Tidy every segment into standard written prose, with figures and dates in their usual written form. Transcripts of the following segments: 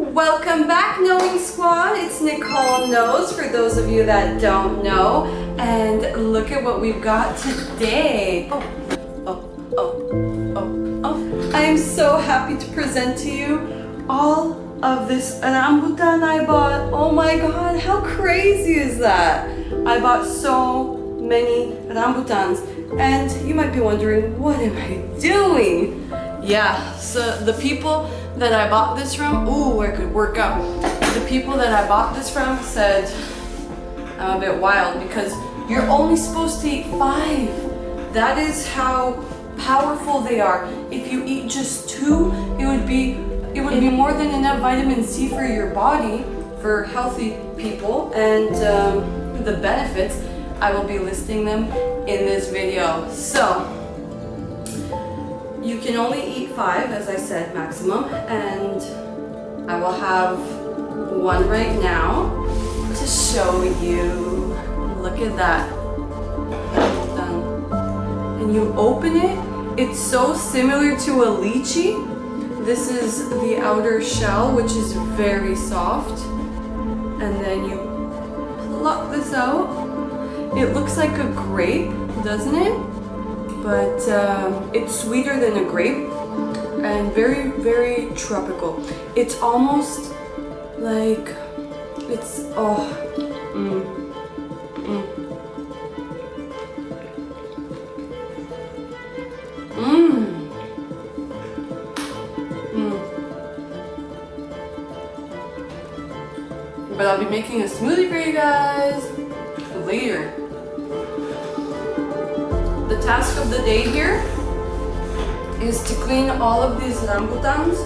Welcome back, Knowing Squad. It's Nikol Knows, for those of you that don't know. And look at what we've got today. I am so happy to present to you all of this rambutan I bought. Oh my god, how crazy is that? I bought so many rambutans. And you might be wondering, what am I doing? Yeah, so the people that I bought this from, I could work up. The people that I bought this from said I'm a bit wild because you're only supposed to eat 5. That is how powerful they are. If you eat just 2, it would be more than enough vitamin C for your body, for healthy people, and the benefits, I will be listing them in this video. So you can only eat 5, as I said, maximum, and I will have one right now to show you. Look at that. And you open it, it's so similar to a lychee. This is the outer shell, which is very soft, and then you pluck this out. It looks like a grape, doesn't it? But it's sweeter than a grape and very, very tropical. It's almost like it's But I'll be making a smoothie for you guys later. The task of the day here is to clean all of these rambutans,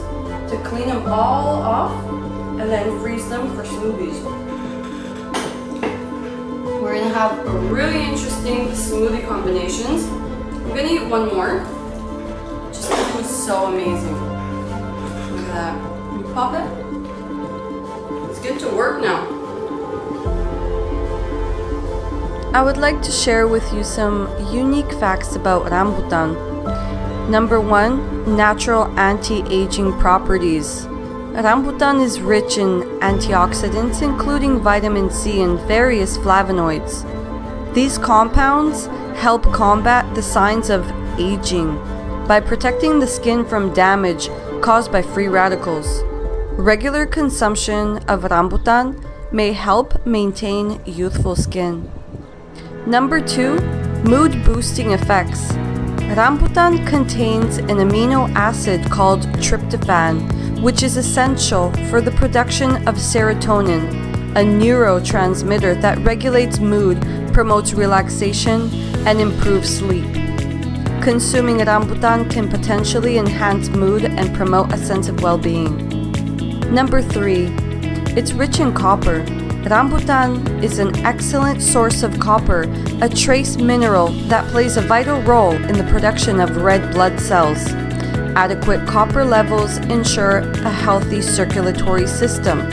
to clean them all off, and then freeze them for smoothies. We're gonna have really interesting smoothie combinations. I'm gonna eat one more, just because it was so amazing. Look at that. You pop it. Let's get to work now. I would like to share with you some unique facts about rambutan. Number 1, natural anti-aging properties. Rambutan is rich in antioxidants, including vitamin C and various flavonoids. These compounds help combat the signs of aging by protecting the skin from damage caused by free radicals. Regular consumption of rambutan may help maintain youthful skin. Number 2, mood-boosting effects. Rambutan contains an amino acid called tryptophan, which is essential for the production of serotonin, a neurotransmitter that regulates mood, promotes relaxation, and improves sleep. Consuming rambutan can potentially enhance mood and promote a sense of well-being. Number 3, it's rich in copper. Rambutan is an excellent source of copper, a trace mineral that plays a vital role in the production of red blood cells. Adequate copper levels ensure a healthy circulatory system,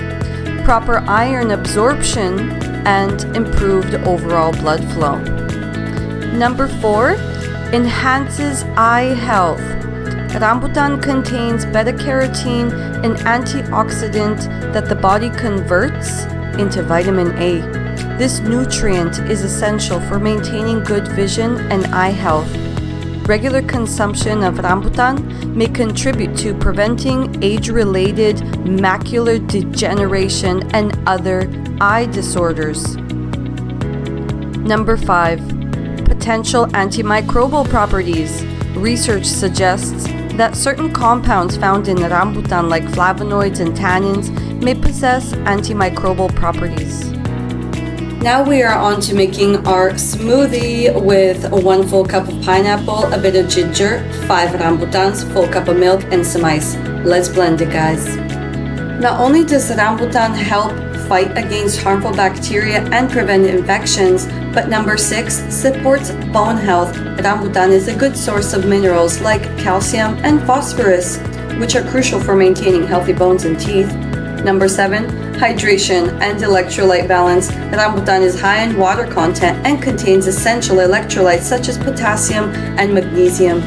proper iron absorption, and improved overall blood flow. Number 4, enhances eye health. Rambutan contains beta-carotene, an antioxidant that the body converts into vitamin A. This nutrient is essential for maintaining good vision and eye health. Regular consumption of rambutan may contribute to preventing age-related macular degeneration and other eye disorders. Number 5, potential antimicrobial properties. Research suggests that certain compounds found in rambutan, like flavonoids and tannins, may possess antimicrobial properties. Now we are on to making our smoothie with 1 full cup of pineapple, a bit of ginger, 5 rambutans, full cup of milk, and some ice. Let's blend it, guys. Not only does rambutan help fight against harmful bacteria and prevent infections, but number 6, supports bone health. Rambutan is a good source of minerals like calcium and phosphorus, which are crucial for maintaining healthy bones and teeth. Number 7, hydration and electrolyte balance. Rambutan is high in water content and contains essential electrolytes such as potassium and magnesium.